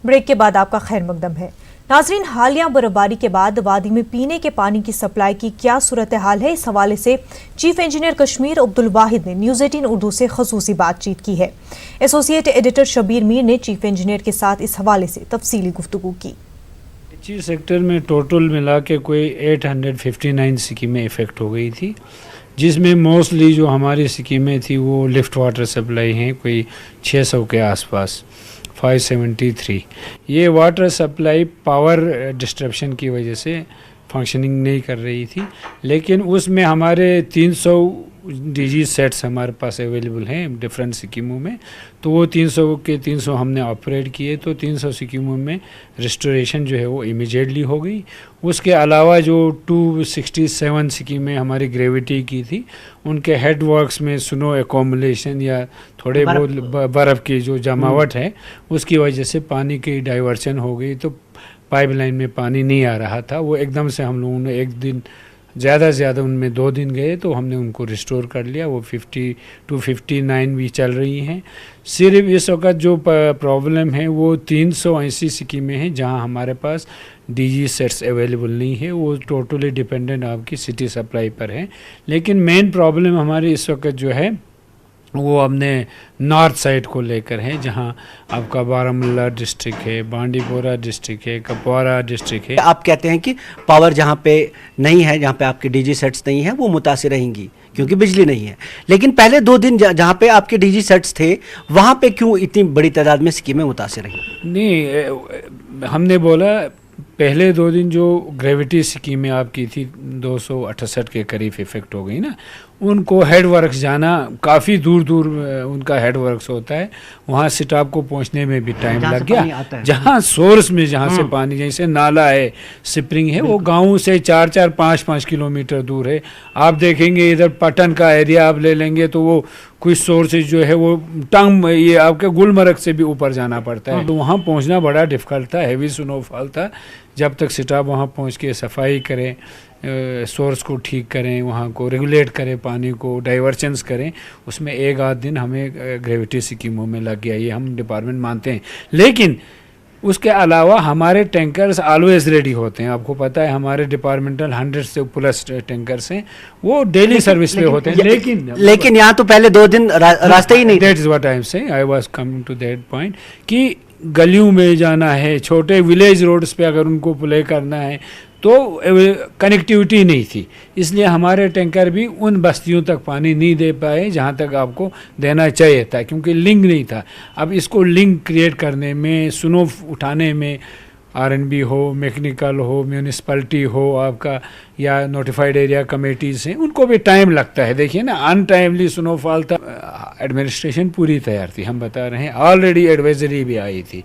Break के बाद आपका खैर मकदम है। नाजरीन, हालिया बर्फबारी के बाद वादी में पीने के पानी की सप्लाई की क्या सूरत हाल है, इस हवाले से चीफ इंजीनियर कश्मीर अब्दुल वाहिद ने न्यूज़ 18 उर्दू से खसूसी बातचीत की है। एसोसिएट एडिटर शबीर मीर ने चीफ इंजीनियर के साथ इस हवाले से तफसीली गुफ्तगू की। चीफ सेक्टर में टोटल मिला के कोई 859 स्कीमें इफ़ेक्ट हो गई थी, जिसमें मोस्टली जो हमारी स्कीमें थी वो लिफ्ट वाटर सप्लाई हैं, कोई 600 के आसपास 573। ये वाटर सप्लाई पावर डिस्ट्रप्शन की वजह से फंक्शनिंग नहीं कर रही थी, लेकिन उसमें हमारे 300 डीजी सेट्स हमारे पास अवेलेबल हैं डिफरेंट स्कीमों में। तो वो 300 के 300 हमने ऑपरेट किए, तो 300 स्कीमों में रिस्टोरेशन जो है वो इमीडिएटली हो गई। उसके अलावा जो 267 स्कीमें हमारी ग्रेविटी की थी, उनके हेड वर्क्स में स्नो एकोमुलेशन या थोड़े बहुत बर्फ़ की जो जमावट है उसकी वजह से पानी की डाइवर्शन हो गई, तो पाइपलाइन में पानी नहीं आ रहा था। वो एकदम से हम लोगों ने एक दिन ज़्यादा से ज़्यादा उनमें 2 दिन गए तो हमने उनको रिस्टोर कर लिया। वो 50 to 59 भी चल रही हैं। सिर्फ इस वक्त जो प्रॉब्लम है वो 380 स्कीमें हैं जहां हमारे पास डीजी सेट्स अवेलेबल नहीं है। वो टोटली डिपेंडेंट आपकी सिटी सप्लाई पर है। लेकिन मेन प्रॉब्लम हमारी इस वक्त जो है वो अपने नॉर्थ साइड को लेकर है, जहां आपका बारामूला डिस्ट्रिक्ट है, बांडीपोरा डिस्ट्रिक्ट है, कुपवारा डिस्ट्रिक्ट है। आप कहते हैं कि पावर जहां पे नहीं है, जहां पे आपके डीजी सेट्स नहीं है, वो मुतासिर रहेंगी क्योंकि बिजली नहीं है। लेकिन पहले 2 दिन जहां पे आपके डीजी सेट्स थे वहां पे क्यों इतनी बड़ी तादाद में स्कीमें मुतासिर रहीं? नहीं, हमने बोला पहले 2 दिन जो ग्रेविटी स्कीमें आपकी थी 268 के करीब इफ़ेक्ट हो गई ना, उनको हेड वर्क्स जाना काफ़ी दूर दूर उनका हेड वर्क्स होता है, वहाँ स्टाफ को पहुँचने में भी टाइम लग गया। जहाँ सोर्स में जहाँ से पानी, जैसे नाला है, स्प्रिंग है, वो गाँव से 4-4, 5-5 किलोमीटर दूर है। आप देखेंगे इधर पटन का एरिया आप ले लेंगे तो वो कुछ सोर्सेज जो है वो टंग ये आपके गुलमर्ग से भी ऊपर जाना पड़ता है, तो वहाँ पहुँचना बड़ा डिफ़िकल्ट था। हैवी स्नोफॉल था। जब तक स्टाफ वहाँ पहुँच के सफाई करें, सोर्स को ठीक करें, वहाँ को रेगुलेट करें, पानी को डाइवर्शंस करें, उसमें 1-8 दिन हमें ग्रेविटी स्कीमों में लग गया, ये हम डिपार्टमेंट मानते हैं। लेकिन उसके अलावा हमारे टैंकर्स ऑलवेज रेडी होते हैं। आपको पता है हमारे डिपार्टमेंटल 100 से प्लस टैंकर्स हैं, वो डेली सर्विस पे होते हैं। लेकिन यहाँ तो पहले 2 दिन रास्ते ही नहीं। That is what I am saying, I was coming to that point कि गलियों में जाना है, छोटे विलेज रोड्स पे अगर उनको प्ले करना है तो कनेक्टिविटी नहीं थी, इसलिए हमारे टैंकर भी उन बस्तियों तक पानी नहीं दे पाए जहाँ तक आपको देना चाहिए था, क्योंकि लिंक नहीं था। अब इसको लिंक क्रिएट करने में, स्नो उठाने में, आरएनबी हो, मैकेनिकल हो, म्यूनिसिपैलिटी हो आपका, या नोटिफाइड एरिया कमेटीज़ हैं, उनको भी टाइम लगता है। देखिए ना, अनटाइमली स्नोफॉल था। एडमिनिस्ट्रेशन पूरी तैयार थी, हम बता रहे हैं। ऑलरेडी एडवाइजरी भी आई थी,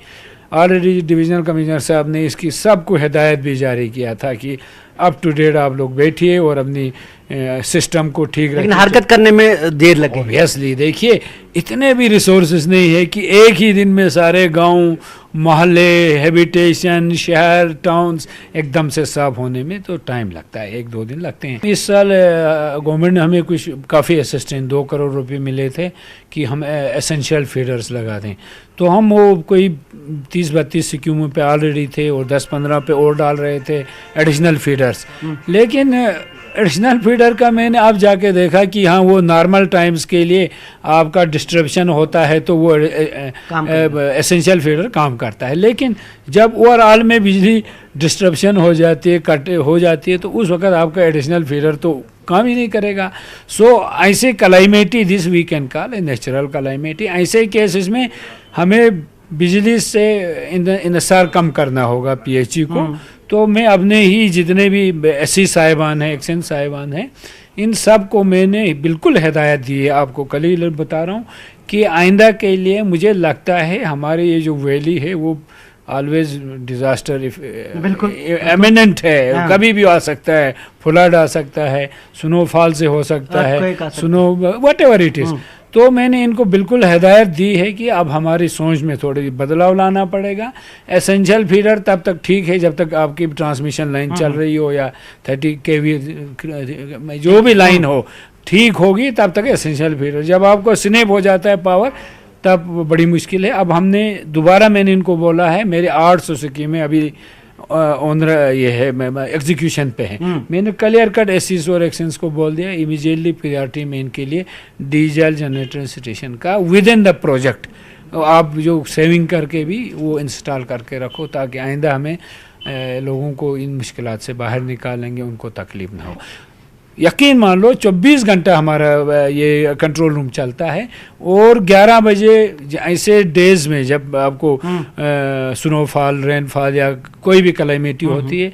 ऑलरेडी डिविजनल कमिश्नर साहब ने इसकी सबको हिदायत भी जारी किया था कि अप टू डेट आप लोग बैठिए और अपनी सिस्टम को ठीक रखिए। लेकिन हरकत करने में देर लगी। ऑब्वियसली देखिए, इतने भी रिसोर्सेज नहीं है कि एक ही दिन में सारे गांव, मोहल्ले, हैबिटेशन, शहर, टाउन्स एकदम से साफ होने में तो टाइम लगता है, 1-2 दिन लगते हैं। इस साल गवर्नमेंट ने हमें कुछ काफ़ी असिस्टेंस 2 करोड़ रुपए मिले थे कि हम एसेंशियल फीडर्स लगा दें, तो हम वो कोई 30-32 स्कीमों पे ऑलरेडी थे और 10-15 पे और डाल रहे थे एडिशनल फीडर्स। लेकिन एडिशनल फीडर का मैंने अब जाके देखा कि हाँ, वो नॉर्मल टाइम्स के लिए आपका डिस्ट्रप्शन होता है तो वो एसेंशियल फीडर काम करता है, लेकिन जब ओवरऑल में बिजली डिस्ट्रप्शन हो जाती है, कट हो जाती है, तो उस वक्त आपका एडिशनल फीडर तो काम ही नहीं करेगा। सो ऐसे calamity, this we can call a natural calamity, ऐसे केसेस में हमें बिजली से इन्हिसार कम करना होगा पीएचई को। तो मैं अपने ही जितने भी एससी साहिबान हैं, एक्शन साहिबान हैं, इन सब को मैंने बिल्कुल हिदायत दी है। आपको कल ही बता रहा हूँ कि आइंदा के लिए मुझे लगता है हमारे ये जो वैली है वो ऑलवेज डिजास्टर एमिनेंट है, हाँ। कभी भी आ सकता है, फ्लड आ सकता है, स्नोफॉल से हो सकता है, snow what ever it is. तो मैंने इनको बिल्कुल हिदायत दी है कि अब हमारी सोच में थोड़ी बदलाव लाना पड़ेगा। एसेंशियल फीडर तब तक ठीक है जब तक आपकी ट्रांसमिशन लाइन चल रही हो या 30 kV जो भी लाइन हो ठीक होगी, तब तक एसेंशियल फीडर। जब आपको स्नैप हो जाता है पावर, तब बड़ी मुश्किल है। अब हमने दोबारा मैंने इनको बोला है, मेरे 800 स्कीमें अभी ऑनर ये है एग्जीक्यूशन पे है। मैंने क्लियर कट एससीज और एक्शंस को बोल दिया इमीडिएटली प्रायोरिटी में इनके लिए डीजल जनरेटर स्टेशन का विद इन द प्रोजेक्ट आप जो सेविंग करके भी वो इंस्टॉल करके रखो, ताकि आइंदा हमें लोगों को इन मुश्किलात से बाहर निकालेंगे, उनको तकलीफ ना हो। यकीन मान लो 24 घंटा हमारा ये कंट्रोल रूम चलता है, और 11 बजे ऐसे डेज में जब आपको स्नोफॉल, रेनफॉल या कोई भी क्लाइमेटी होती है,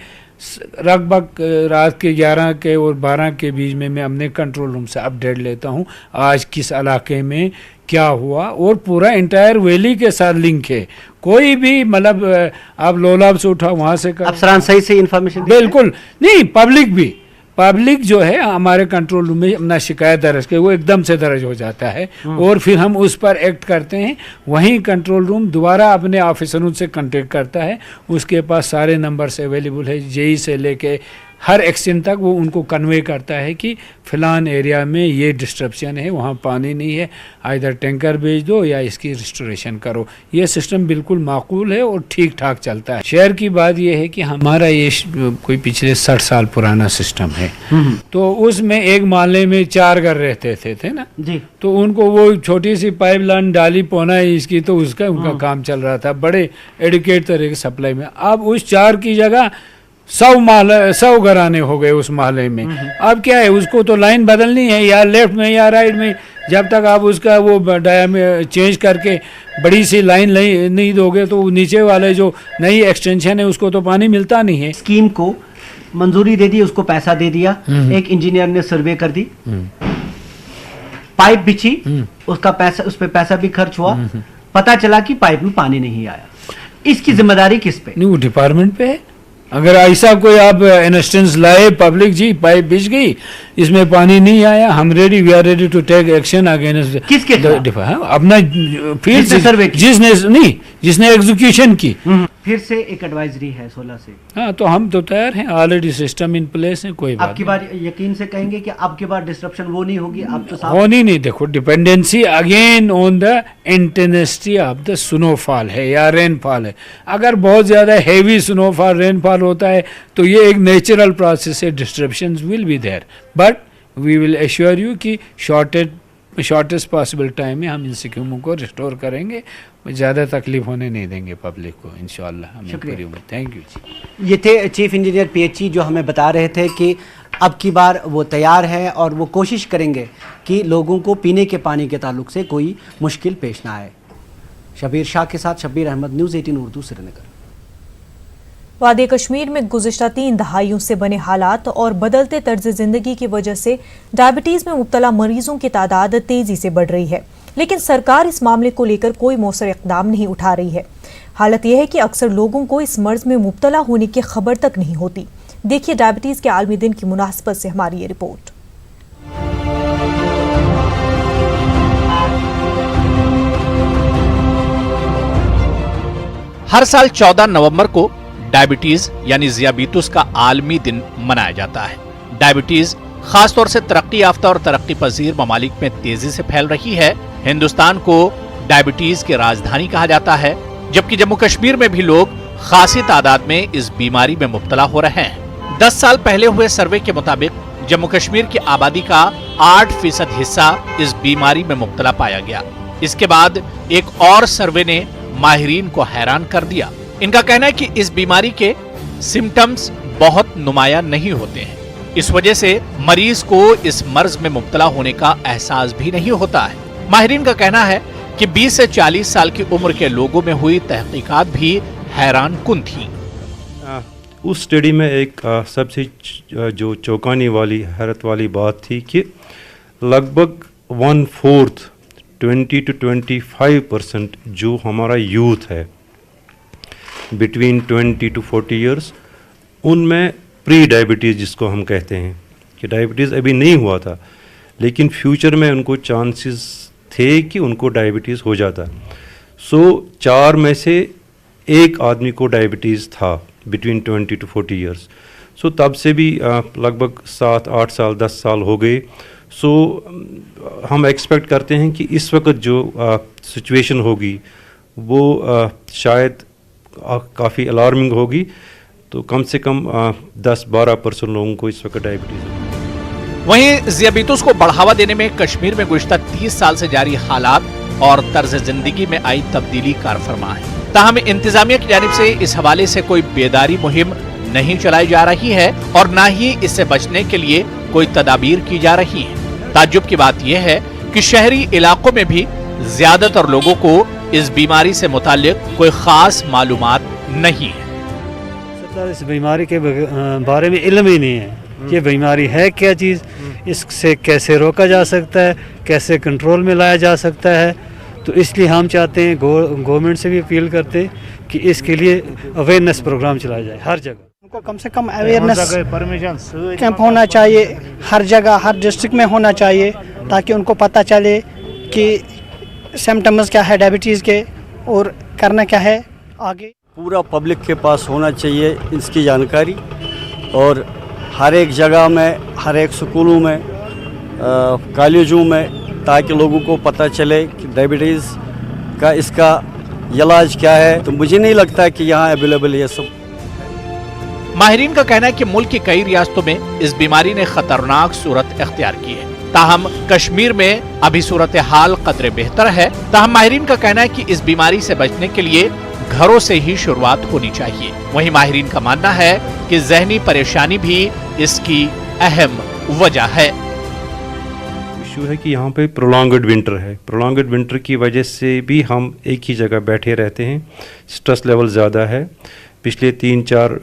लगभग रात के 11 के और 12 के बीच में मैं अपने कंट्रोल रूम से अपडेट लेता हूँ आज किस इलाके में क्या हुआ, और पूरा इंटायर वैली के साथ लिंक है। कोई भी मतलब आप लोलाब से उठा वहाँ से कर अफसरान सही से इन्फॉर्मेशन बिल्कुल नहीं, पब्लिक जो है हमारे कंट्रोल रूम में अपना शिकायत दर्ज के वो एकदम से दर्ज हो जाता है, और फिर हम उस पर एक्ट करते हैं। वहीं कंट्रोल रूम दोबारा अपने ऑफिसरों से कांटेक्ट करता है, उसके पास सारे नंबर्स अवेलेबल है, जेई से लेके हर एक्शन तक वो उनको कन्वे करता है कि फ़िलान एरिया में ये डिस्ट्रप्शन है, वहाँ पानी नहीं है, आइदर टैंकर भेज दो या इसकी रिस्टोरेशन करो। ये सिस्टम बिल्कुल माकूल है और ठीक ठाक चलता है। शहर की बात ये है कि हमारा ये कोई पिछले 60 साल पुराना सिस्टम है, तो उसमें एक मोहल्ले में 4 घर रहते थे ना जी, तो उनको वो छोटी सी पाइपलाइन डाली पौना है इसकी, तो उसका उनका काम चल रहा था बड़े एडुकेट तरह के सप्लाई में। अब उस 4 की जगह 100 घराने हो गए उस मोहल्ले में। अब क्या है, उसको तो लाइन बदलनी है, या लेफ्ट में या राइट में। जब तक आप उसका वो डायमीटर चेंज करके बड़ी सी लाइन नहीं दोगे, तो नीचे वाले जो नई एक्सटेंशन है उसको तो पानी मिलता नहीं है। स्कीम को मंजूरी दे दी, उसको पैसा दे दिया, एक इंजीनियर ने सर्वे कर दी, पाइप बिछी, उसका पैसा, उस पर पैसा भी खर्च हुआ, पता चला कि पाइप में पानी नहीं आया। इसकी जिम्मेदारी किस पे? नहीं, वो डिपार्टमेंट पे है। अगर ऐसा कोई आप इंस्टेंस लाए पब्लिक जी पाइप बिछ गई, इसमें पानी नहीं आया, हम ready, we are ready to take action against किसके अपना फील्ड से जिसने एग्जीक्यूशन की। फिर से एक एडवाइजरी है 16 से। हाँ, तो हम तो तैयार हैं, ऑलरेडी सिस्टम इन प्लेस है, कोई बात आपकी बार यकीन से कहेंगे कि आपकी बार डिस्ट्रप्शन वो नहीं होगी? आप तो होनी नहीं। देखो, dependency again on the intensity of the snowfall है या रेनफॉल है। अगर बहुत ज़्यादा हैवी स्नोफॉल, रेनफॉल होता है तो ये एक नेचुरल प्रोसेस है, disruptions will be there, but we will assure you कि शॉर्टेस्ट पॉसिबल टाइम में हम इन स्कीमों को रिस्टोर करेंगे, ज़्यादा तकलीफ होने नहीं देंगे पब्लिक को, इंशाल्लाह। हमें पूरी उम्मीद। थैंक यू जी। ये थे चीफ इंजीनियर PHE जो हमें बता रहे थे कि अब की बार वो तैयार हैं और वो कोशिश करेंगे कि लोगों को पीने के पानी के ताल्लुक से कोई मुश्किल पेश ना आए। शबीर शाह के साथ शब्बीर अहमद, न्यूज़ 18 उर्दू, श्रीनगर। वादी कश्मीर में गुज़िश्ता 3 दहाइयों से बने हालात और बदलते तर्ज ज़िंदगी की वजह से डायबिटीज़ में मुब्तला मरीजों की तादाद तेज़ी से बढ़ रही है, लेकिन सरकार इस मामले को लेकर कोई मौसर इक़दाम नहीं उठा रही है। हालत यह है कि अक्सर लोगों को इस मर्ज में मुब्तला होने की खबर तक नहीं होती। देखिए डायबिटीज़ के आलमी दिन की मुनासबत से हमारी ये रिपोर्ट। हर साल 14 नवंबर को डायबिटीज यानी ज़ियाबीतुस का आलमी दिन मनाया जाता है। डायबिटीज खासतौर से तरक्की याफ्ता और तरक्की पजीर ममालिक में तेजी से फैल रही है। हिंदुस्तान को डायबिटीज की राजधानी कहा जाता है, जबकि जम्मू कश्मीर में भी लोग खासी तादाद में इस बीमारी में मुब्तला हो रहे हैं। 10 साल पहले हुए सर्वे के मुताबिक जम्मू कश्मीर की आबादी का 8% हिस्सा इस बीमारी में मुब्तला पाया गया। इसके बाद एक और सर्वे ने माहिरीन को हैरान कर दिया। इनका कहना है कि इस बीमारी के सिम्टम्स बहुत नुमाया नहीं होते हैं, इस वजह से मरीज को इस मर्ज में मुब्तला होने का एहसास भी नहीं होता है। माहिरीन का कहना है कि 20 से 40 साल की उम्र के लोगों में हुई तहकीकात भी हैरान कुन थी। उस स्टडी में एक सबसे जो चौंकाने वाली, हैरत वाली बात थी कि लगभग 1/4 20 to 25% जो हमारा यूथ है बिटवीन 20 to 40 ईयर्स, उनमें प्री डायबिटीज़ जिसको हम कहते हैं कि डायबिटीज़ अभी नहीं हुआ था, लेकिन फ्यूचर में उनको चांसेस थे कि उनको डायबिटीज़ हो जाता। 4 में से 1 आदमी को डायबिटीज़ था बिटवीन 20 to 40 ईयर्स। तब से भी लगभग 7-8 साल 10 साल हो गए। सो हम एक्सपेक्ट करते हैं कि इस वक्त जो सिचुएशन होगी वो शायद काफ़ी अलार्मिंग होगी, तो कम से कम 10-12% लोगों को इस वक्त डायबिटीज़ है। वहीं ज़ियाबीतुस को बढ़ावा देने में कश्मीर में गुज़िश्ता 30 साल से जारी हालात और तर्ज जिंदगी में आई तब्दीली कारफरमा है। ताहम इंतजामिया की जानिब से इस हवाले से कोई बेदारी मुहिम नहीं चलाई जा रही है और न ही इससे बचने के लिए कोई तदाबीर की जा रही है। ताज्जुब की बात यह है कि शहरी इलाकों में भी ज्यादातर लोगों को इस बीमारी से मुताल्लिक कोई खास मालूमात नहीं है। इस बीमारी के बारे में इल्म ही नहीं है, ये बीमारी है क्या चीज़, इससे कैसे रोका जा सकता है, कैसे कंट्रोल में लाया जा सकता है। तो इसलिए हम चाहते हैं, गवर्नमेंट से भी अपील करते हैं कि इसके लिए अवेयरनेस प्रोग्राम चलाया जाए हर जगह। उनको कम से कम अवेयरनेस कैंप होना चाहिए, हर जगह हर डिस्ट्रिक्ट में होना चाहिए, ताकि उनको पता चले कि सिम्टम्स क्या है डायबिटीज़ के और करना क्या है आगे। पूरा पब्लिक के पास होना चाहिए इसकी जानकारी, और हर एक जगह में, हर एक स्कूलों में, कॉलेजों में, ताकि लोगों को पता चले कि डायबिटीज़ का इसका इलाज क्या है। तो मुझे नहीं लगता कि यहाँ अवेलेबल ये सब। माहिरीन का कहना है कि मुल्क की कई रियासतों में इस बीमारी ने खतरनाक सूरत इख्तियार की है। ताहम कश्मीर में अभी सूरत हाल कदरे बेहतर है। ताहम माहिरीन का कहना है कि इस बीमारी से बचने के लिए घरों से ही शुरुआत होनी चाहिए। वहीं माहिरीन का मानना है कि ज़हनी परेशानी भी इसकी अहम वजह है। इशू है कि यहाँ पे प्रोलॉन्गड विंटर है। प्रोलॉन्गड विंटर की वजह से भी हम एक ही जगह बैठे रहते हैं, स्ट्रेस लेवल ज़्यादा है। पिछले 3-4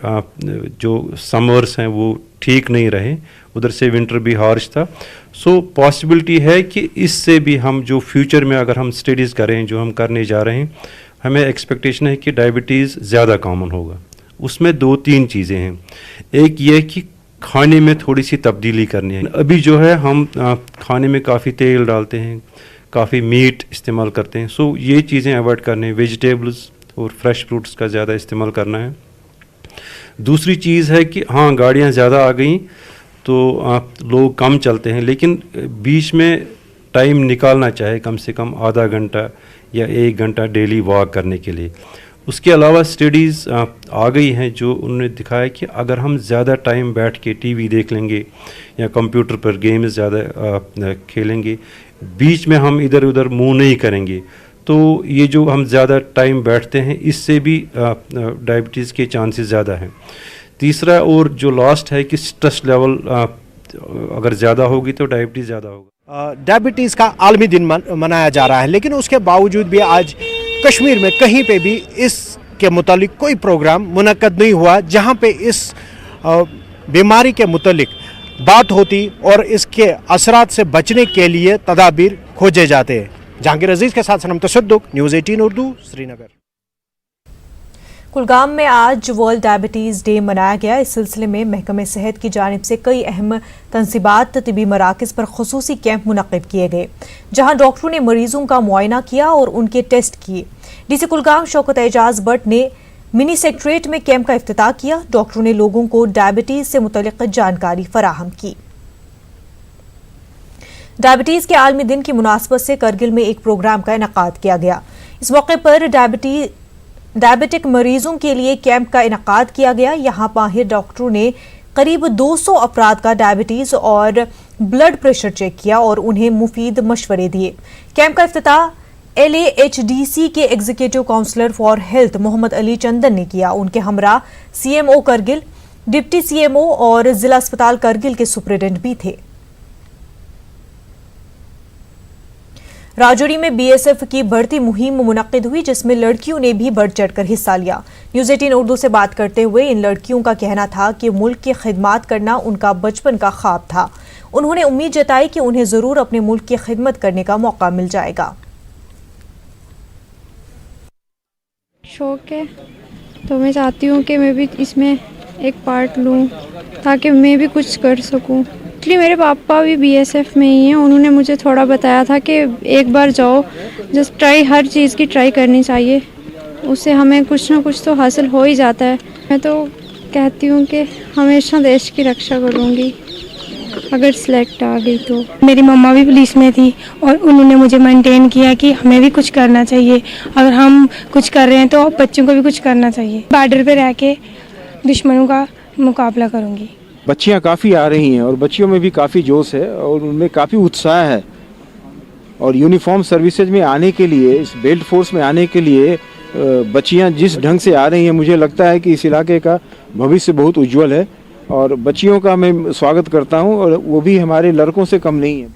जो समर्स हैं वो ठीक नहीं रहे, उधर से विंटर भी हार्श था। सो पॉसिबिलिटी है कि इससे भी हम जो फ्यूचर में अगर हम स्टडीज़ करें, जो हम करने जा रहे हैं, हमें एक्सपेक्टेशन है कि डायबिटीज़ ज़्यादा कॉमन होगा। उसमें 2-3 चीज़ें हैं। एक ये कि खाने में थोड़ी सी तब्दीली करनी है। अभी जो है हम खाने में काफ़ी तेल डालते हैं, काफ़ी मीट इस्तेमाल करते हैं। सो ये चीज़ें अवॉइड करनी है। वेजिटेबल्स और फ्रेश फ्रूट्स का ज़्यादा इस्तेमाल करना है। दूसरी चीज़ है कि हाँ, गाड़ियाँ ज़्यादा आ गई तो लोग कम चलते हैं, लेकिन बीच में टाइम निकालना चाहे, कम से कम आधा घंटा या 1 घंटा डेली वॉक करने के लिए। उसके अलावा स्टडीज़ आ गई हैं जो उन्होंने दिखाया कि अगर हम ज़्यादा टाइम बैठ के टीवी देख लेंगे या कंप्यूटर पर गेम्स ज़्यादा खेलेंगे, बीच में हम इधर उधर मूव नहीं करेंगे, तो ये जो हम ज़्यादा टाइम बैठते हैं इससे भी डायबिटीज़ के चांसेस ज़्यादा हैं। तीसरा और जो लास्ट है कि स्ट्रेस लेवल अगर ज़्यादा होगी तो डायबिटीज़ ज़्यादा होगा। डायबिटीज़ का आलमी दिन मनाया जा रहा है, लेकिन उसके बावजूद भी आज कश्मीर में कहीं पे भी इसके मुतालिक कोई प्रोग्राम मुनक्कद नहीं हुआ जहां पे इस बीमारी के मुतालिक बात होती और इसके असरात से बचने के लिए तदाबीर खोजे जाते हैं। जहांगीर अजीज के साथ सनम तसद्दुक, न्यूज़ 18 उर्दू, श्रीनगर। कुलगाम में आज वर्ल्ड डायबिटीज़ डे मनाया गया। इस सिलसिले में महकमे सेहत की जानिब से कई अहम तनसीबात, तिबी मराकज़ पर खुसूसी कैंप मुनक़्क़िद किए गए, जहां डॉक्टरों ने मरीजों का मुआयना किया और उनके टेस्ट किए। डीसी कुलगाम शौकत एजाज भट्ट ने मिनी सेक्रेटरीट में कैंप का इफ्तिताह किया। डॉक्टरों ने लोगों को डायबिटीज़ से मुतल्लिक़ जानकारी फराहम की। डायबिटीज़ के आलमी दिन की मुनासबत से करगिल में एक प्रोग्राम का इनेकाद किया गया। इस मौके पर डायबिटिक मरीजों के लिए कैंप का इनेकाद किया गया। यहाँ माहिर डॉक्टरों ने करीब 200 अफराद का डायबिटीज़ और ब्लड प्रेशर चेक किया और उन्हें मुफीद मशवरे दिए। कैंप का इफ्तिताह LAHDC के executive councillor for health Mohammad Ali Chandan ने किया। उनके हमरा CMO करगिल, डिप्टी CMO और जिला अस्पताल करगिल के सुपरिटेंडेंट भी थे। राजौरी में BSF की भर्ती मुहिम मुनक्किद हुई, जिसमें लड़कियों ने भी बढ़ चढ़कर हिस्सा लिया। न्यूज़ 18 उर्दू से बात करते हुए इन लड़कियों का कहना था कि मुल्क की खिदमत करना उनका बचपन का ख्वाब था। उन्होंने उम्मीद जताई कि उन्हें जरूर अपने मुल्क की खिदमत करने का मौका मिल जाएगा। शौक है तो मैं चाहती हूँ कि मैं भी इसमें एक पार्ट लूँ ताकि मैं भी कुछ कर सकूँ। इसलिए मेरे पापा भी BSF में ही हैं। उन्होंने मुझे थोड़ा बताया था कि एक बार जाओ, जस्ट ट्राई, हर चीज़ की ट्राई करनी चाहिए, उससे हमें कुछ ना कुछ तो हासिल हो ही जाता है। मैं तो कहती हूँ कि हमेशा देश की रक्षा करूँगी। अगर सिलेक्ट आ गई तो। मेरी मम्मा भी पुलिस में थी और उन्होंने मुझे मेंटेन किया कि हमें भी कुछ करना चाहिए, अगर हम कुछ कर रहे हैं तो बच्चों को भी कुछ करना चाहिए। बॉर्डर पे रह के दुश्मनों का मुकाबला करूँगी। बच्चियाँ काफ़ी आ रही हैं और बच्चियों में भी काफ़ी जोश है और उनमें काफ़ी उत्साह है और यूनिफॉर्म सर्विसेज में आने के लिए, इस बेल्ट फोर्स में आने के लिए बच्चियाँ जिस ढंग से आ रही हैं, मुझे लगता है कि इस इलाके का भविष्य बहुत उज्जवल है और बच्चियों का मैं स्वागत करता हूं और वो भी हमारे लड़कों से कम नहीं है।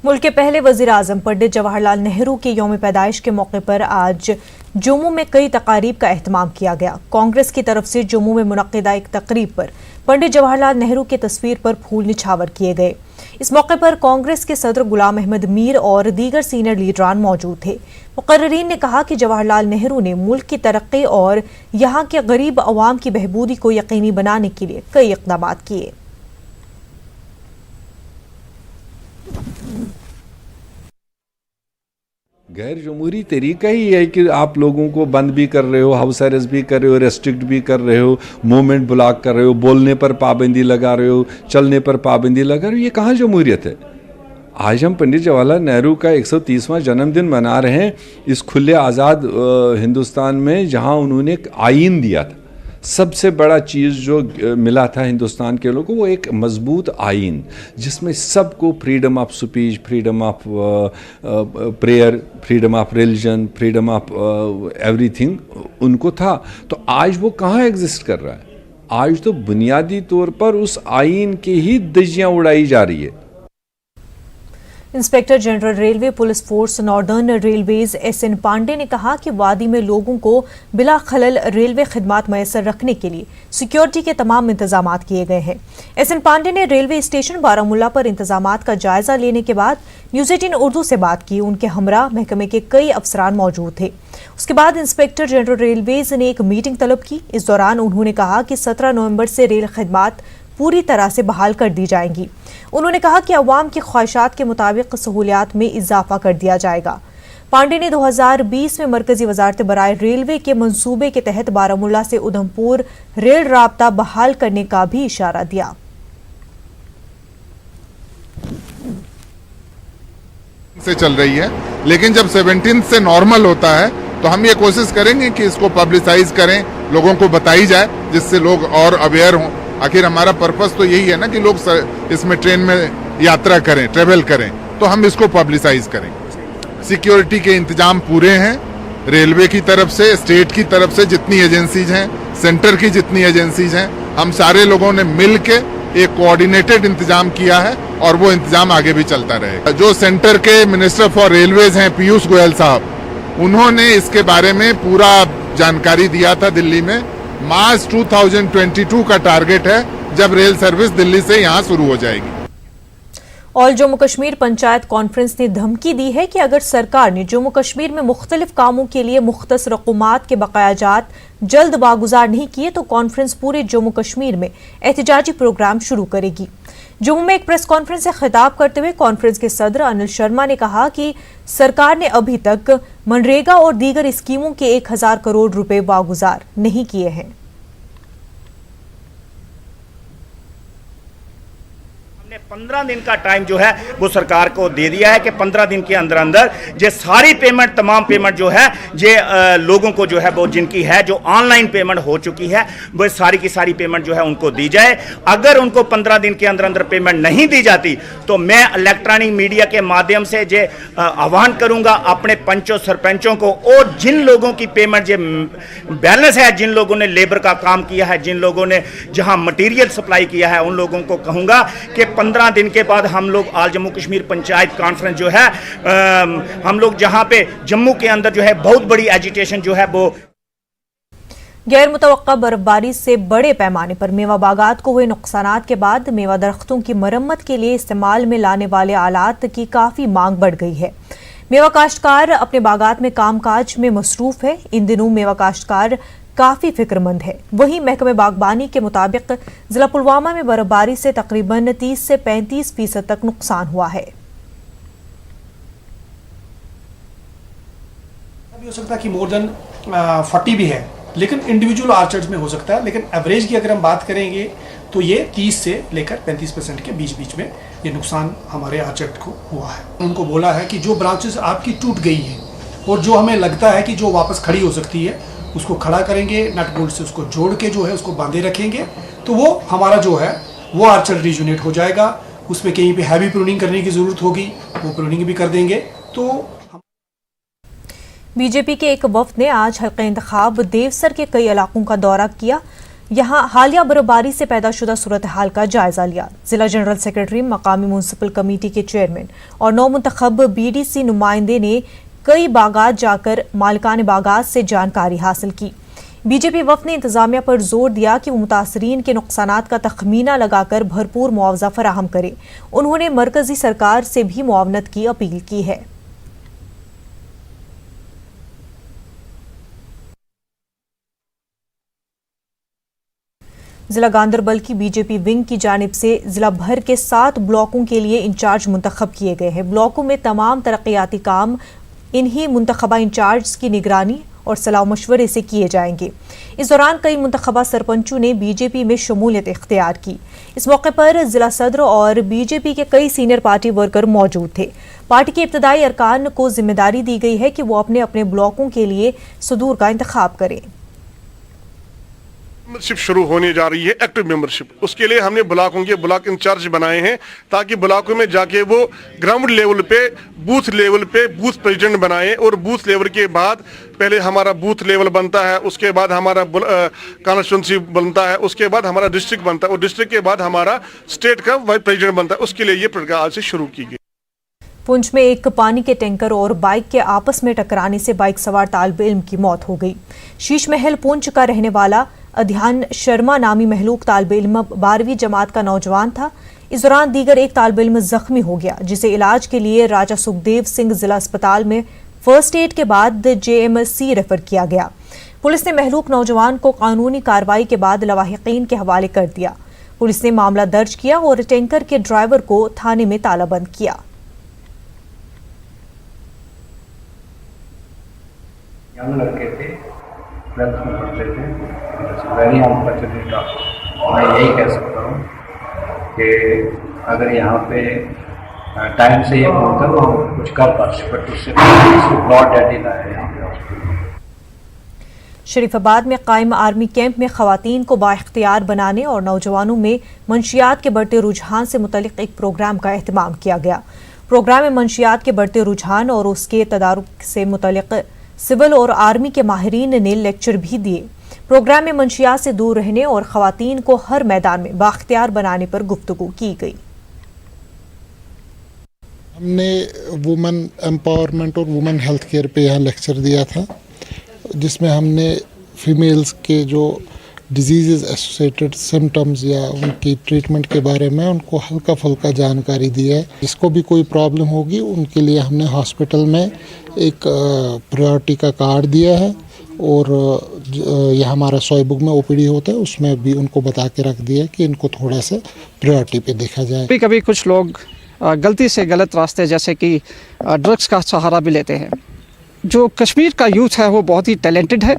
मुल्क के पहले वजीर आजम पंडित जवाहरलाल नेहरू के यौम पैदाइश के मौके पर आज जम्मू में कई तकारीब का एहतमाम किया गया। कांग्रेस की तरफ से जम्मू में मुनक्किदा एक तकरीब पर पंडित जवाहरलाल नेहरू की तस्वीर पर फूल निछावर किए गए। इस मौके पर कांग्रेस के सदर गुलाम अहमद मीर और दीगर सीनियर लीडरान मौजूद थे। मुकर्रिरीन ने कहा कि जवाहरलाल नेहरू ने मुल्क की तरक्की और यहाँ के गरीब अवाम की बहबूदी को यकीनी बनाने के लिए कई इक़दाम किए। गैर जमहूरी तरीका ही है कि आप लोगों को बंद भी कर रहे हो, हाउस अरेस्ट भी कर रहे हो, रेस्ट्रिक्ट भी कर रहे हो, मूवमेंट ब्लॉक कर रहे हो, बोलने पर पाबंदी लगा रहे हो, चलने पर पाबंदी लगा रहे हो। ये कहाँ जमहूरियत है? आज हम पंडित जवाहरलाल नेहरू का 130वां जन्मदिन मना रहे हैं इस खुले आज़ाद हिंदुस्तान में, जहाँ उन्होंने एक आइन दिया था। सबसे बड़ा चीज़ जो मिला था हिंदुस्तान के लोगों को, वो एक मजबूत आइन जिसमें सबको freedom of speech, freedom of prayer, freedom of religion, freedom of everything उनको था। तो आज वो कहाँ एग्जिस्ट कर रहा है? आज तो बुनियादी तौर पर उस आइन की ही धज्जियाँ उड़ाई जा रही है। Inspector general railway police force northern railways S N. Pandey ने कहा कि वादी में लोगों को बिला खलल रेलवे खिदमात मैसर रखने के लिए सिक्योरिटी के तमाम इंतजाम किए गए हैं। एस.एन. पांडे ने रेलवे स्टेशन बारामूला पर इंतजामात का जायजा लेने के बाद न्यूज़ 18 उर्दू से बात की। उनके हमरा महकमे के कई अफसरान मौजूद थे। उसके बाद इंस्पेक्टर जनरल रेलवेज ने एक मीटिंग तलब की। इस दौरान उन्होंने कहा कि 17 नवंबर से रेल खिदमात पूरी तरह से बहाल कर दी जाएंगी। उन्होंने कहा कि अवाम की ख्वाहिशात के मुताबिक सहूलियात में इजाफा कर दिया जाएगा। पांडे ने 2020 में मरकजी वजारत बराए रेलवे के मंसूबे के तहत बारामूला से उधमपुर रेल राब्ता बहाल करने का भी इशारा दिया। से चल रही है, लेकिन जब 17 से नॉर्मल होता है तो हम ये कोशिश करेंगे कि इसको पब्लिसाइज करें, लोगों को बताई जाए, जिससे लोग और अवेयर हों। आखिर हमारा पर्पस तो यही है ना कि लोग इसमें ट्रेन में यात्रा करें, ट्रेवल करें, तो हम इसको पब्लिसाइज करें। सिक्योरिटी के इंतजाम पूरे हैं, रेलवे की तरफ से, स्टेट की तरफ से जितनी एजेंसीज हैं, सेंटर की जितनी एजेंसीज हैं, हम सारे लोगों ने मिल के एक कोऑर्डिनेटेड इंतजाम किया है और वो इंतजाम आगे भी चलता रहेगा। जो सेंटर के मिनिस्टर फॉर रेलवेज हैं पीयूष गोयल साहब, उन्होंने इसके बारे में पूरा जानकारी दिया था दिल्ली में। मार्च 2022 का टारगेट है जब रेल सर्विस दिल्ली से यहाँ शुरू हो जाएगी। ऑल जम्मू कश्मीर पंचायत कॉन्फ्रेंस ने धमकी दी है कि अगर सरकार ने जम्मू कश्मीर में मुख्तलिफ कामों के लिए मुख्तस रकूमात के बकायाजात जल्द वागुजार नहीं किए तो कॉन्फ्रेंस पूरे जम्मू कश्मीर में एहतजाजी प्रोग्राम शुरू करेगी। जम्मू में एक प्रेस कॉन्फ्रेंस से खिताब करते हुए कॉन्फ्रेंस के सदर अनिल शर्मा ने कहा कि सरकार ने अभी तक मनरेगा और दीगर स्कीमों के 1000 करोड़ रुपए वागुजार नहीं किए हैं। 15 दिन का टाइम जो है वो सरकार को दे दिया है कि 15 दिन के अंदर अंदर ये सारी पेमेंट, तमाम पेमेंट जो है ये लोगों को जो है वो जिनकी है, जो ऑनलाइन पेमेंट हो चुकी है, वो सारी की सारी पेमेंट जो है उनको दी जाए। अगर उनको 15 दिन के अंदर अंदर पेमेंट नहीं दी जाती तो मैं इलेक्ट्रॉनिक मीडिया के माध्यम से ये आह्वान करूंगा अपने पंचों सरपंचों को, और जिन लोगों की पेमेंट जो बैलेंस है, जिन लोगों ने लेबर का काम किया है, जिन लोगों ने जहां मटेरियल सप्लाई किया है, उन लोगों को कहूंगा कि 15 दिन के बाद हम लोग ऑल जम्मू कश्मीर पंचायत कॉन्फ्रेंस जो है हम लोग जहां पे जम्मू के अंदर जो है बहुत बड़ी एजिटेशन जो है वो। गैर मुतवक्का बर्फबारी से बड़े पैमाने पर मेवा बागात को हुए नुकसानात के बाद मेवा दरख्तों की मरम्मत के लिए इस्तेमाल में लाने वाले आलात की काफी मांग बढ़ गई है। मेवा काश्तकार अपने बागात में कामकाज में मसरूफ है। इन दिनों मेवा काश्तकार काफी फिक्रमंद है। वहीं महकमे बागबानी के मुताबिक जिला पुलवामा में बर्फबारी से तकरीबन 30 से 35% तक नुकसान हुआ है। हो सकता है कि मोर देन 40 भी है, लेकिन इंडिविजुअल आर्चर्ड्स में हो सकता है। लेकिन एवरेज की अगर हम बात करेंगे तो ये 30 से लेकर 35% के बीच में ये नुकसान हमारे आर्चर्ड को हुआ है। उनको बोला है कि जो ब्रांचेस आपकी टूट गई है और जो हमें लगता है कि जो वापस खड़ी हो सकती है उसको खड़ा करेंगे, नट बोल्ट से उसको जोड़ के जो है उसको बांधे रखेंगे, तो वो हमारा जो है वो आर्चर रीजूनेट हो जाएगा। उसमें कहीं पे हैवी प्रूनिंग करने की ज़रूरत होगी, वो प्रूनिंग भी कर देंगे। तो बीजेपी के एक वफ्द ने आज हल्का इंतखाब देवसर के कई इलाकों का दौरा किया। यहां हालिया बर्फबारी से पैदाशुदा सूरत हाल का जायजा लिया। जिला जनरल सेक्रेटरी, मकामी म्यूनसिपल कमेटी के चेयरमैन और नौ मुंतखब बीडीसी नुमाइंदे ने कई बागात जाकर मालिकान बागात से जानकारी हासिल की। बीजेपी वफ्द ने इंतजामिया पर जोर दिया कि वो मुतासरीन के नुकसानात का तखमीना लगाकर भरपूर मुआवजा फराहम करे। उन्होंने मरकजी सरकार से भी मुआवनत की अपील की है। जिला गांदरबल की बीजेपी विंग की जानिब से जिला भर के 7 ब्लॉकों के लिए इंचार्ज मुंतखब किए गए हैं। ब्लॉकों में तमाम तरक्याती काम इन्हीं मुंतखबा इंचार्ज की निगरानी और सलाह मशवरे से किए जाएंगे। इस दौरान कई मुंतखबा सरपंचों ने बीजेपी में शमूलियत इख्तियार की। इस मौके पर जिला सदर और बीजेपी के कई सीनियर पार्टी वर्कर मौजूद थे। पार्टी के इब्तदाई अरकान को जिम्मेदारी दी गई है कि वो अपने अपने ब्लॉकों के लिए सदूर का इंतखाब करें। मेंबरशिप शुरू होने जा रही है, एक्टिव मेंबरशिप। उसके लिए हमने ब्लॉकों के ब्लॉक इंचार्ज बनाए हैं ताकि ब्लॉकों में जाके वो ग्राउंड लेवल पे बूथ प्रेसिडेंट बनाए, और बूथ लेवल के बाद पहले हमारा बूथ लेवल बनता है, उसके बाद हमारा कॉन्स्टिट्यूंसी बनता है, उसके बाद हमारा डिस्ट्रिक्ट बनता है, और डिस्ट्रिक्ट के बाद हमारा स्टेट का वाइस प्रेसिडेंट बनता है। उसके लिए ये प्रक्रिया आज से शुरू की गई। पुंछ में एक पानी के टैंकर और बाइक के आपस में टकराने से बाइक सवार तालिब इल्म की मौत हो गई। शीश महल पुंछ का रहने वाला अध्यान शर्मा नामी महलूक तालिब इल्म 12वीं जमात का नौजवान था। इस दौरान दीगर एक तालिब इल्म जख्मी हो गया, जिसे इलाज के लिए राजा सुखदेव सिंह जिला अस्पताल में फर्स्ट एड के बाद JMC रेफर किया गया। पुलिस ने महलूक नौजवान को कानूनी कार्रवाई के बाद लवाहिकीन के हवाले कर दिया। पुलिस ने मामला दर्ज किया और टैंकर के ड्राइवर को थाने में तालाबंद किया। यंग लड़के थे, 12th में पढ़ते थे। Very unfortunate. मैं यही कह सकता हूँ कि अगर यहाँ पे टाइम से ये बोलते तो हम कुछ कर पाते, बट उससे ब्रॉड डेड ही लाया यहाँ पे। शरीफाबाद में कायम आर्मी कैंप में खवातीन को बाइख्तियार बनाने और नौजवानों में मंशियात के बढ़ते रुझान से मुतल्लिक एक प्रोग्राम का एहतमाम किया गया। प्रोग्राम में मंशियात के बढ़ते रुझान और उसके तदारुक से मुतल्लिक सिविल और आर्मी के माहिरीन ने लेक्चर भी दिए। प्रोग्राम में मंशियात से दूर रहने और खवातीन को हर मैदान में बाख्तियार बनाने पर गुफ्तगू की गई। हमने वुमेन एम्पावरमेंट और वुमेन हेल्थ केयर पे यहाँ लेक्चर दिया था, जिसमें हमने फीमेल्स के जो डिजीज़ एसोसिएटेड सिम्टम्स या उनकी ट्रीटमेंट के बारे में उनको हल्का फुल्का जानकारी दी है। जिसको भी कोई प्रॉब्लम होगी उनके लिए हमने हॉस्पिटल में एक प्रायोरिटी का कार्ड दिया है, और यह हमारा सोई बुक में OPD होता है, उसमें भी उनको बता के रख दिया कि इनको थोड़ा सा प्रायोरिटी पे देखा जाए। कभी कभी कुछ लोग गलती से गलत रास्ते जैसे कि ड्रग्स का सहारा भी लेते हैं। जो कश्मीर का यूथ है वो बहुत ही टैलेंटेड है,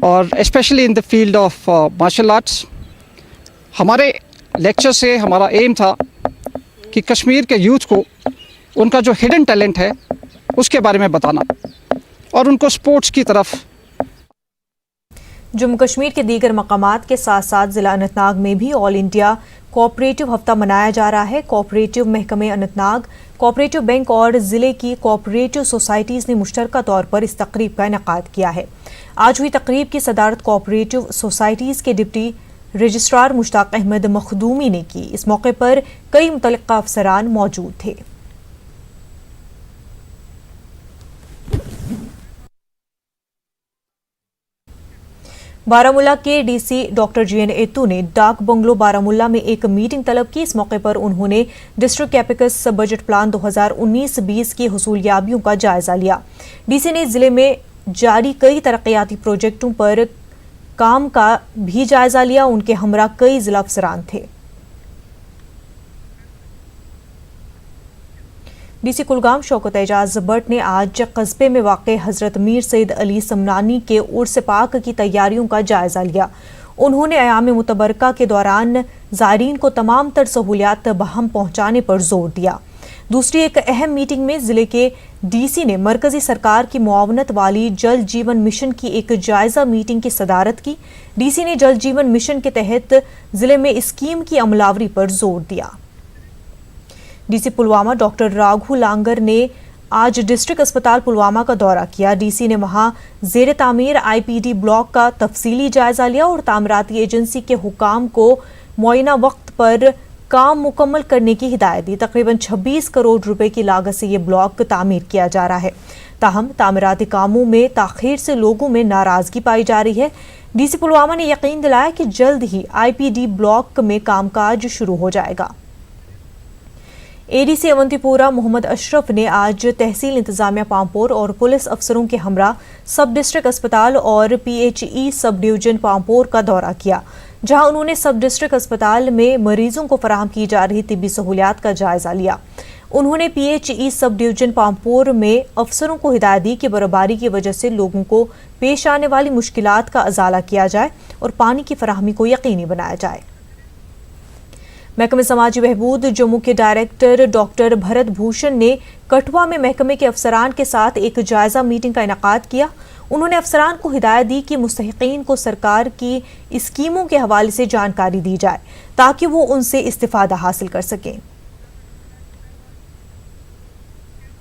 और specially in the field of martial arts. हमारे लेक्चर से हमारा एम था कि कश्मीर के यूथ को उनका जो हिडन टैलेंट है उसके बारे में बताना और उनको स्पोर्ट्स की तरफ। जम्मू कश्मीर के दीगर मकामात के साथ साथ जिला अनंतनाग में भी ऑल इंडिया कोऑपरेटिव हफ्ता मनाया जा रहा है। कोऑपरेटिव महकमे अनंतनाग, कोऑपरेटिव बैंक और जिले की कोऑपरेटिव सोसाइटीज़ ने मुश्तरका तौर पर इस तकरीब का इनेकाद किया है। आज हुई तकरीब की सदारत कोऑपरेटिव सोसाइटीज़ के डिप्टी रजिस्ट्रार मुश्ताक अहमद मखदूमी ने की। इस मौके पर कई मुतल्लिका अफसरान मौजूद थे। बारामूला के DC डॉक्टर JN एतू ने डाक बंगलो बारामूला में एक मीटिंग तलब की। इस मौके पर उन्होंने डिस्ट्रिक्ट कैपिकस बजट प्लान 2019-20 की हुसूलियाबियों का जायजा लिया। DC ने जिले में जारी कई तरक्याती प्रोजेक्टों पर काम का भी जायजा लिया। उनके हमरा कई जिला अफसरान थे। DC कुलगाम शौकत एजाज भट्ट ने आज कस्बे में वाक़े हज़रत मीर सैयद अली समनानी के उर्स पाक की तैयारियों का जायजा लिया। उन्होंने अयाम मुतबरका के दौरान ज़ायरीन को तमाम तर सहूलियात बहम पहुँचाने पर जोर दिया। दूसरी एक अहम मीटिंग में जिले के डीसी ने मरकजी सरकार की मुआवनत वाली जल जीवन मिशन की एक जायजा मीटिंग की सदारत की। डीसी ने जल जीवन मिशन के तहत जिले में स्कीम की अमलावरी पर जोर दिया। डीसी पुलवामा डॉक्टर राघु लांगर ने आज डिस्ट्रिक्ट अस्पताल पुलवामा का दौरा किया। डीसी ने वहां जेर तामीर आईपीडी ब्लॉक का तफसीली जायजा लिया और तामीराती एजेंसी के हुकाम को मुआयना वक्त पर काम मुकम्मल करने की हिदायत दी। तकरीबन 26 करोड़ रुपए की लागत से ये ब्लॉक तामीर किया जा रहा है। ताहम तामीराती कामों में ताखीर से लोगों में नाराजगी पाई जा रही है। डीसी पुलवामा ने यकीन दिलाया कि जल्द ही आईपीडी ब्लॉक में कामकाज शुरू हो जाएगा। एडीसी अवंतीपुरा मोहम्मद अशरफ ने आज तहसील इंतजामिया पामपोर और पुलिस अफसरों के हमरा सब डिस्ट्रिक्ट अस्पताल और पीएचई सब डिवीजन पामपोर का दौरा किया, जहां उन्होंने सब डिस्ट्रिक्ट अस्पताल में मरीजों को फराहम की जा रही तिब्बी सहूलियात का जायजा लिया। उन्होंने पीएचई सब डिवीजन पामपोर में अफसरों को हिदायत दी कि बर्फबारी की वजह से लोगों को पेश आने वाली मुश्किलात का अजाला किया जाए और पानी की फराहमी को यकीनी बनाया जाए। महकमे समाजी बहबूद जम्मू के डायरेक्टर डॉक्टर भरत भूषण ने कठुआ में महकमे के अफसरान के साथ एक जायजा मीटिंग का इनेकाद किया। उन्होंने अफसरान को हिदायत दी कि मुस्तहिकीन को सरकार की स्कीमों के हवाले से जानकारी दी जाए ताकि वो उनसे इस्तिफादा हासिल कर सकें।